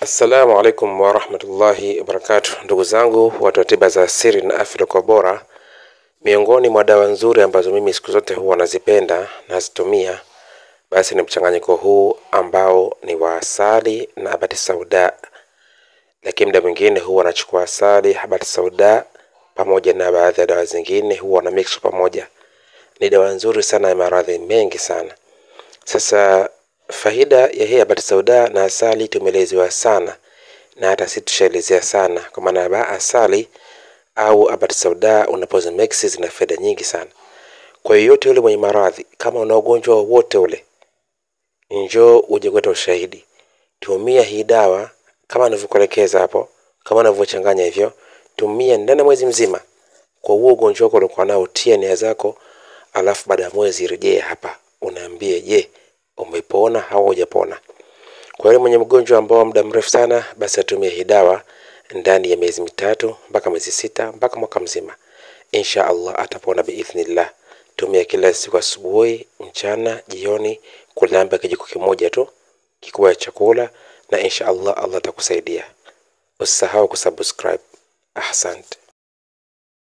Assalamu alaikum wa rahmatullahi wa barakatuh. Ndugu zangu watu wa tiba za asili na afya kwa bora, miongoni mwa dawa nzuri ambazo mimi siku zote huwa nazipenda na nazitumia, basi ni mchanganyiko huu ambao ni wa asali na habati sauda. Lakini muda mwingine huwa nachukua asali, habati sauda pamoja na baadhi ya dawa zingine huwa na mix pamoja. Ni dawa nzuri sana ya maradhi mengi sana. Sasa faida ya hii habati sauda na asali tumelezewa sana, na hata si tushaelezea sana, kwa maana asali au habati sauda unapozi mix zina faida nyingi sana. Kwa yote yule mwenye maradhi, kama una ugonjwa wote ule, njoo uje kwetu ushahidi. Tumia hii dawa kama nilivyokuelekeza hapo, kama ninavyochanganya hivyo, tumia ndani mwezi mzima. Kwa huo ugonjwa wako uliokuwa nao, tia nia zako, alafu baada ya mwezi rejea hapa unaambie je, umepona au hujapona. Kwa yule mwenye mgonjwa ambao muda mrefu sana, basi atumie hii dawa ndani ya miezi 3 mpaka miezi 6 mpaka mwaka mzima. Insha Allah atapona biidhnillah. Tumia kila siku asubuhi, mchana, jioni, kulamba kijiko kimoja tu kikubwa cha chakula, na insha Allah Allah atakusaidia. Usisahau kusubscribe. Ahsante.